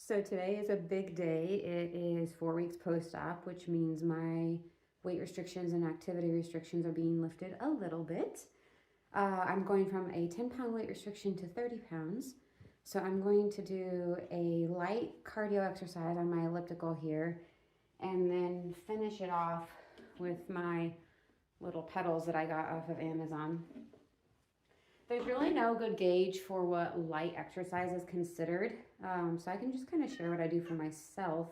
So today is a big day. It is 4 weeks post-op, which means my weight restrictions and activity restrictions are being lifted a little bit. I'm going from a 10-pound weight restriction to 30 pounds. So I'm going to do a light cardio exercise on my elliptical here and then finish it off with my little pedals that I got off of Amazon. There's really no good gauge for what light exercise is considered, so I can just kind of share what I do for myself.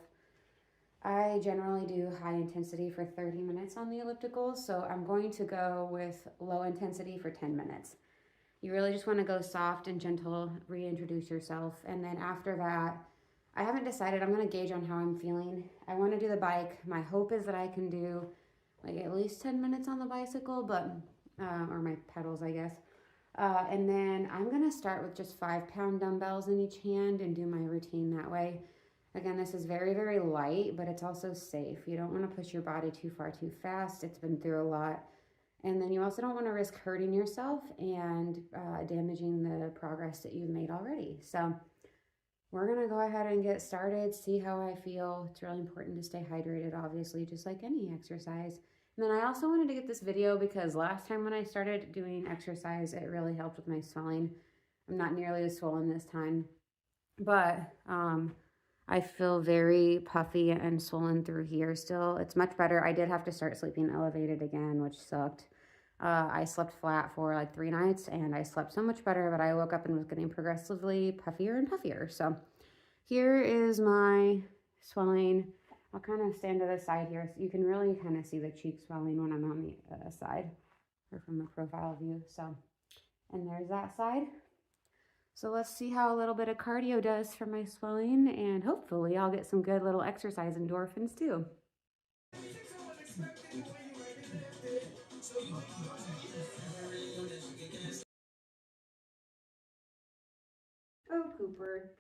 I generally do high intensity for 30 minutes on the elliptical, so I'm going to go with low intensity for 10 minutes. You really just want to go soft and gentle, reintroduce yourself, and then after that, I haven't decided. I'm going to gauge on how I'm feeling. I want to do the bike. My hope is that I can do like at least 10 minutes on the bicycle, but or my pedals, I guess. And then I'm gonna start with just 5-pound dumbbells in each hand and do my routine that way. Again, this is very, very light, but it's also safe. You don't wanna push your body too far too fast. It's been through a lot. And then you also don't wanna risk hurting yourself and damaging the progress that you've made already. So we're gonna go ahead and get started, see how I feel. It's really important to stay hydrated, obviously, just like any exercise. And then I also wanted to get this video because last time when I started doing exercise, it really helped with my swelling. I'm not nearly as swollen this time, but I feel very puffy and swollen through here still. It's much better. I did have to start sleeping elevated again, which sucked. I slept flat for like 3 nights and I slept so much better, but I woke up and was getting progressively puffier and puffier. So here is my swelling. I'll kind of stand to the side here so you can really kind of see the cheek swelling when I'm on the side or from the profile view. So, and there's that side. So let's see how a little bit of cardio does for my swelling, and hopefully I'll get some good little exercise endorphins too. Oh, Cooper,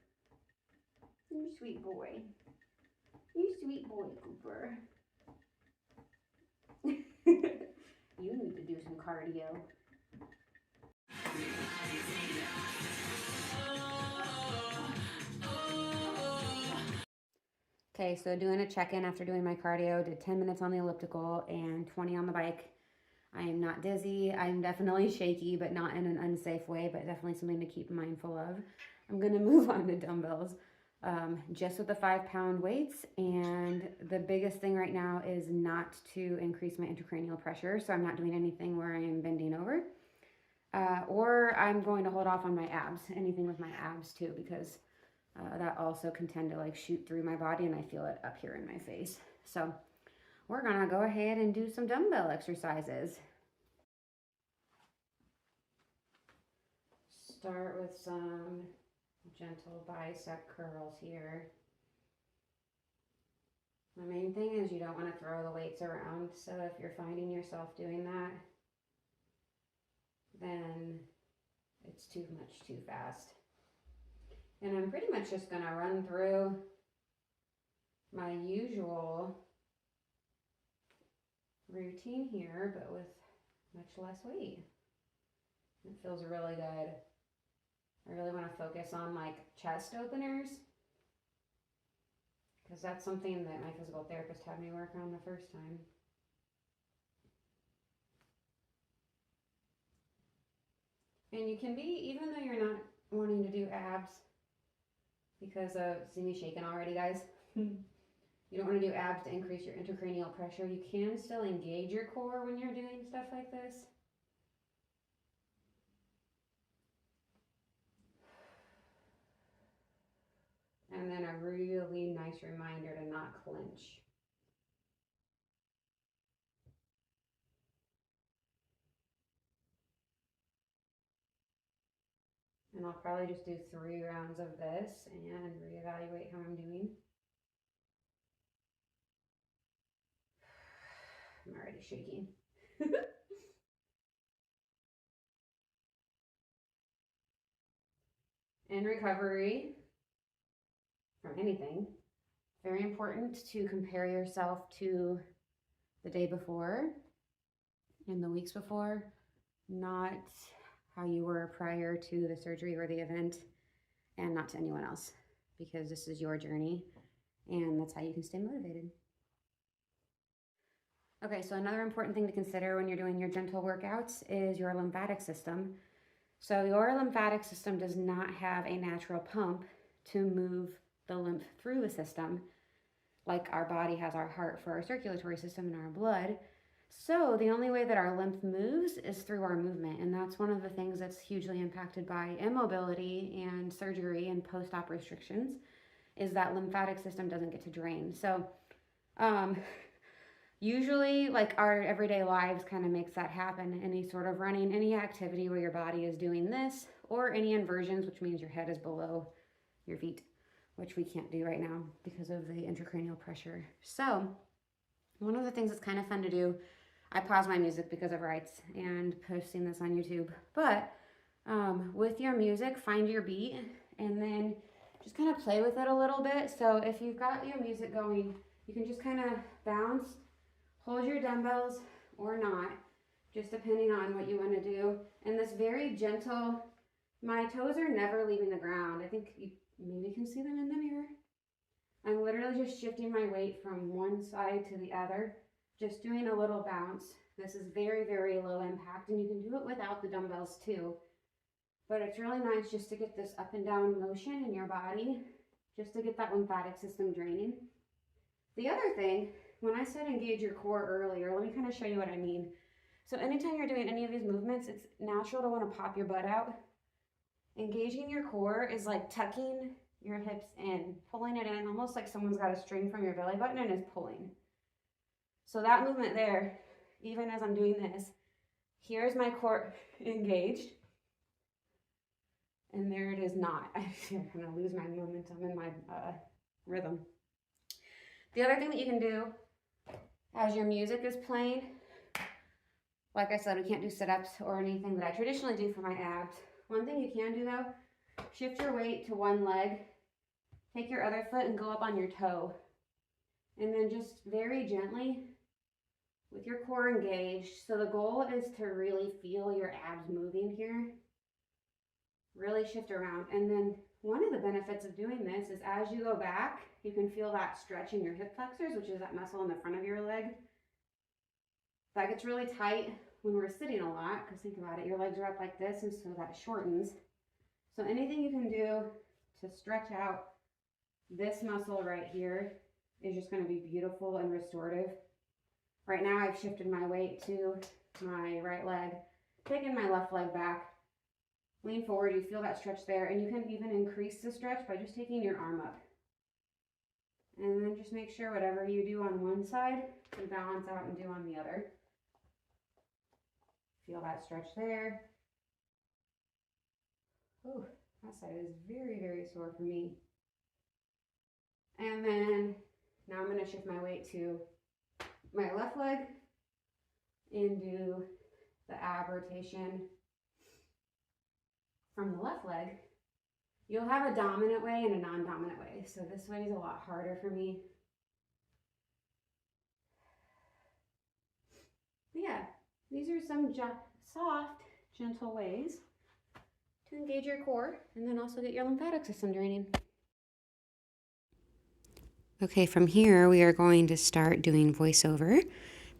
you sweet boy. You sweet boy, Cooper. You need to do some cardio. Okay, so doing a check-in after doing my cardio, did 10 minutes on the elliptical and 20 on the bike. I am not dizzy. I'm definitely shaky, but not in an unsafe way, but definitely something to keep mindful of. I'm gonna move on to dumbbells, just with the 5-pound weights. And the biggest thing right now is not to increase my intracranial pressure. So I'm not doing anything where I am bending over, or I'm going to hold off on my abs, anything with my abs too, because that also can tend to like shoot through my body and I feel it up here in my face. So we're gonna go ahead and do some dumbbell exercises. Start with some gentle bicep curls here. The main thing is you don't want to throw the weights around, so if you're finding yourself doing that, then it's too much too fast. And I'm pretty much just gonna run through my usual routine here, but with much less weight. It feels really good. I really want to focus on like chest openers, because that's something that my physical therapist had me work on the first time. And you can be, even though you're not wanting to do abs, because of, see me shaking already, guys? You don't want to do abs to increase your intracranial pressure. You can still engage your core when you're doing stuff like this. And then a really nice reminder to not clench. And I'll probably just do 3 rounds of this and reevaluate how I'm doing. I'm already shaking. In recovery from anything, very important to compare yourself to the day before and the weeks before, not how you were prior to the surgery or the event, and not to anyone else. because this is your journey and that's how you can stay motivated. Okay, so another important thing to consider when you're doing your gentle workouts is your lymphatic system. So your lymphatic system does not have a natural pump to move the lymph through the system like our body has our heart for our circulatory system and our blood. So the only way that our lymph moves is through our movement, and that's one of the things that's hugely impacted by immobility and surgery and post-op restrictions, is that lymphatic system doesn't get to drain. So usually like our everyday lives kind of makes that happen. Any sort of running, any activity where your body is doing this, or any inversions, which means your head is below your feet, which we can't do right now because of the intracranial pressure. So one of the things that's kind of fun to do, I pause my music because of rights and posting this on YouTube, but with your music, find your beat and then just kind of play with it a little bit. So if you've got your music going, you can just kind of bounce, hold your dumbbells or not, just depending on what you want to do. And this very gentle, my toes are never leaving the ground. I think you maybe can see them in the mirror. I'm literally just shifting my weight from one side to the other, just doing a little bounce. This is very, very low impact, and you can do it without the dumbbells too. But it's really nice just to get this up and down motion in your body, just to get that lymphatic system draining. The other thing, when I said engage your core earlier, let me kind of show you what I mean. So anytime you're doing any of these movements, it's natural to want to pop your butt out. Engaging your core is like tucking your hips in, pulling it in, almost like someone's got a string from your belly button and is pulling. So that movement there, even as I'm doing this, here's my core engaged, and there it is not. I'm gonna lose my momentum and my rhythm. The other thing that you can do as your music is playing, like I said, we can't do sit-ups or anything that I traditionally do for my abs. One thing you can do though, shift your weight to one leg, take your other foot and go up on your toe. And then just very gently, with your core engaged. So the goal is to really feel your abs moving here. Really shift around. And then one of the benefits of doing this is as you go back, you can feel that stretch in your hip flexors, which is that muscle in the front of your leg. That gets really tight when we're sitting a lot, because think about it, your legs are up like this, and so that shortens. So anything you can do to stretch out this muscle right here is just going to be beautiful and restorative. Right now I've shifted my weight to my right leg, taken my left leg back, lean forward, you feel that stretch there, and you can even increase the stretch by just taking your arm up. And then just make sure whatever you do on one side, you balance out and do on the other. Feel that stretch there. Oh, that side is very, very sore for me. And then now I'm going to shift my weight to my left leg and do the ab rotation from the left leg. You'll have a dominant way and a non-dominant way. So this way is a lot harder for me. But yeah, these are some soft, gentle ways to engage your core and then also get your lymphatic system draining. Okay, from here we are going to start doing voiceover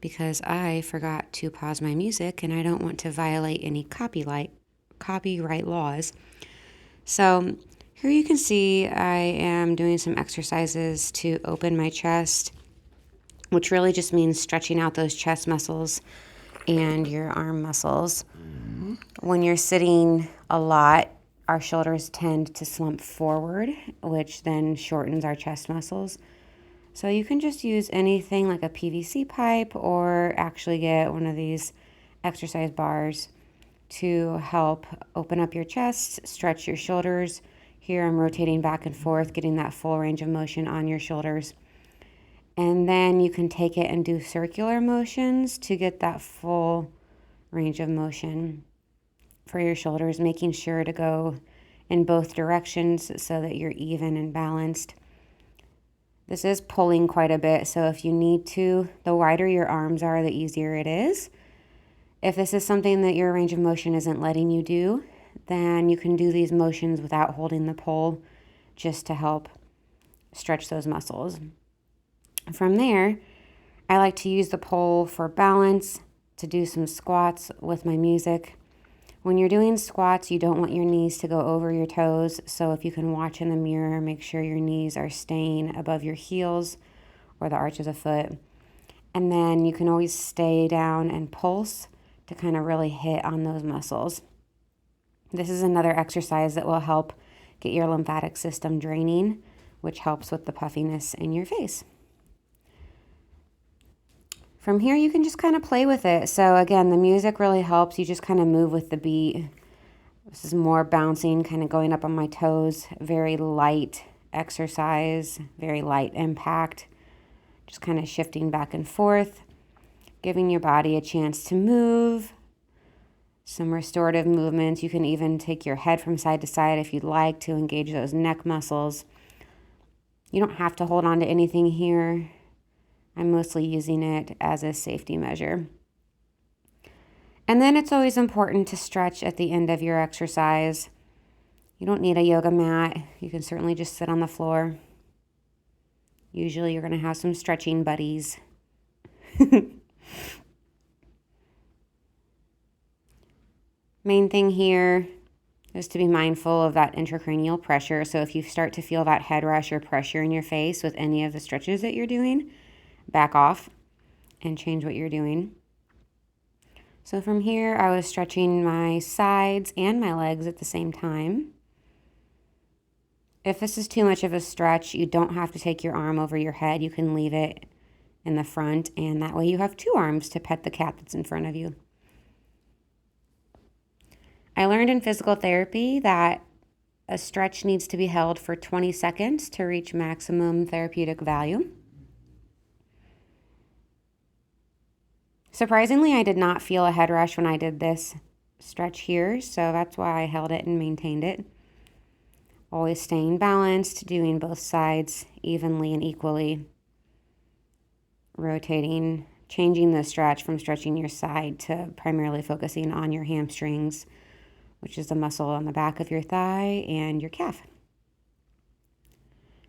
because I forgot to pause my music and I don't want to violate any copyright laws. So here you can see I am doing some exercises to open my chest, which really just means stretching out those chest muscles and your arm muscles. When you're sitting a lot, our shoulders tend to slump forward, which then shortens our chest muscles. So you can just use anything like a PVC pipe or actually get one of these exercise bars to help open up your chest, stretch your shoulders. Here I'm rotating back and forth, getting that full range of motion on your shoulders. And then you can take it and do circular motions to get that full range of motion for your shoulders, making sure to go in both directions so that you're even and balanced. This is pulling quite a bit, so if you need to, the wider your arms are, the easier it is. If this is something that your range of motion isn't letting you do, then you can do these motions without holding the pole. just to help stretch those muscles. From there, I like to use the pole for balance, to do some squats with my music. When you're doing squats, you don't want your knees to go over your toes. So if you can watch in the mirror, make sure your knees are staying above your heels or the arch of the foot. And then you can always stay down and pulse to kind of really hit on those muscles. This is another exercise that will help get your lymphatic system draining, which helps with the puffiness in your face. From here, you can just kind of play with it. So again, the music really helps. You just kind of move with the beat. This is more bouncing, kind of going up on my toes. Very light exercise, very light impact. Just kind of shifting back and forth, giving your body a chance to move. Some restorative movements. You can even take your head from side to side if you'd like to engage those neck muscles. You don't have to hold on to anything here. I'm mostly using it as a safety measure. And then it's always important to stretch at the end of your exercise. You don't need a yoga mat. You can certainly just sit on the floor. Usually you're going to have some stretching buddies. Main thing here is to be mindful of that intracranial pressure. So if you start to feel that head rush or pressure in your face with any of the stretches that you're doing, back off and change what you're doing. So from here, I was stretching my sides and my legs at the same time. If this is too much of a stretch, you don't have to take your arm over your head. You can leave it in the front, and that way you have two arms to pet the cat that's in front of you. I learned in physical therapy that a stretch needs to be held for 20 seconds to reach maximum therapeutic value. Surprisingly, I did not feel a head rush when I did this stretch here, so that's why I held it and maintained it. Always staying balanced, doing both sides evenly and equally. Rotating, changing the stretch from stretching your side to primarily focusing on your hamstrings, which is the muscle on the back of your thigh and your calf.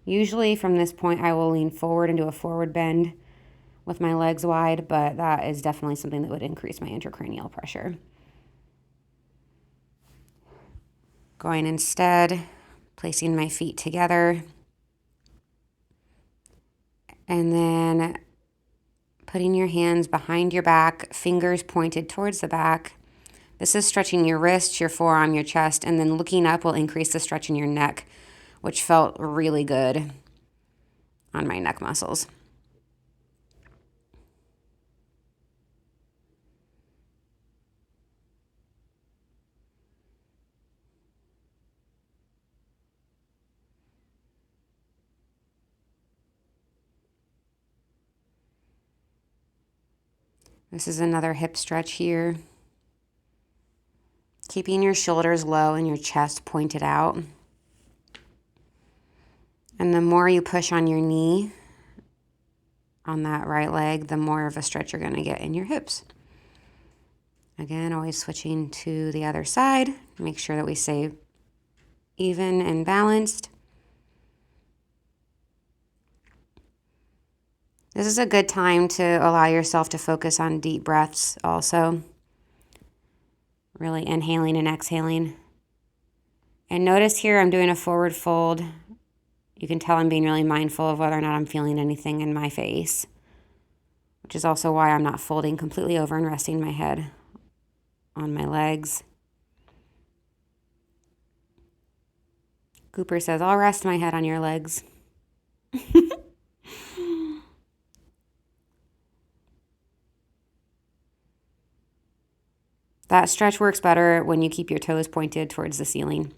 Usually from this point, I will lean forward into a forward bend with my legs wide, but that is definitely something that would increase my intracranial pressure. Going instead, placing my feet together, and then putting your hands behind your back, fingers pointed towards the back. This is stretching your wrist, your forearm, your chest, and then looking up will increase the stretch in your neck, which felt really good on my neck muscles. This is another hip stretch here. Keeping your shoulders low and your chest pointed out. And the more you push on your knee on that right leg, the more of a stretch you're going to get in your hips. Again, always switching to the other side. Make sure that we stay even and balanced. This is a good time to allow yourself to focus on deep breaths also. Really inhaling and exhaling. And notice here I'm doing a forward fold. You can tell I'm being really mindful of whether or not I'm feeling anything in my face, which is also why I'm not folding completely over and resting my head on my legs. Cooper says, I'll rest my head on your legs. That stretch works better when you keep your toes pointed towards the ceiling.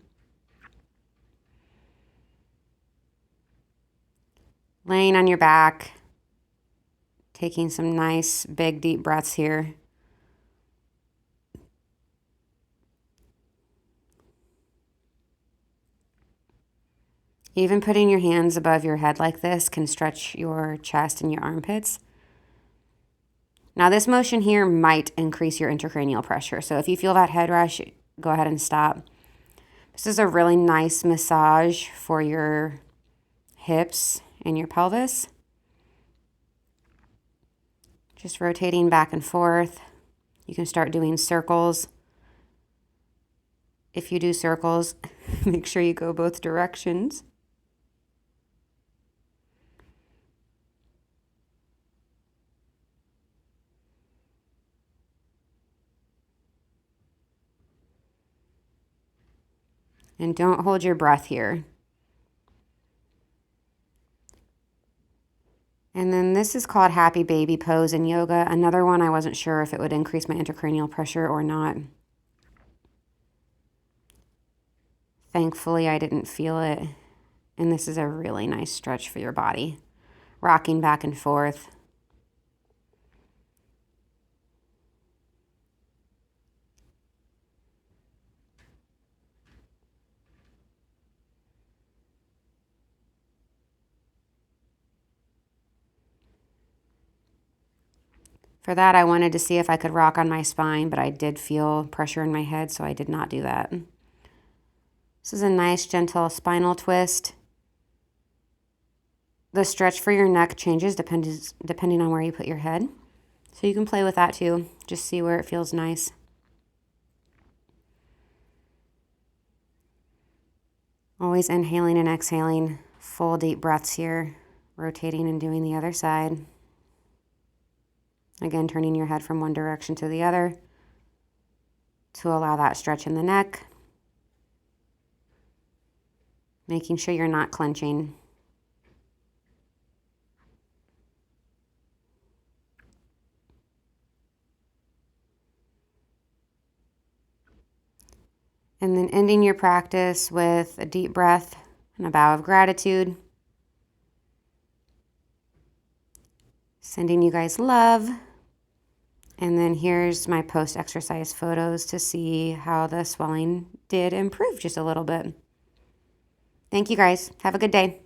Laying on your back, taking some nice, big, deep breaths here. Even putting your hands above your head like this can stretch your chest and your armpits. Now this motion here might increase your intracranial pressure. So if you feel that head rush, go ahead and stop. This is a really nice massage for your hips and your pelvis. Just rotating back and forth. You can start doing circles. If you do circles, make sure you go both directions. And don't hold your breath here. And then this is called Happy Baby Pose in yoga. Another one I wasn't sure if it would increase my intracranial pressure or not. Thankfully, I didn't feel it. And this is a really nice stretch for your body. Rocking back and forth. For that, I wanted to see if I could rock on my spine, but I did feel pressure in my head, so I did not do that. This is a nice, gentle spinal twist. The stretch for your neck changes depending on where you put your head. So you can play with that too. Just see where it feels nice. Always inhaling and exhaling. Full deep breaths here. Rotating and doing the other side. Again, turning your head from one direction to the other to allow that stretch in the neck. Making sure you're not clenching. And then ending your practice with a deep breath and a bow of gratitude. Sending you guys love. And then here's my post-exercise photos to see how the swelling did improve just a little bit. Thank you guys. Have a good day.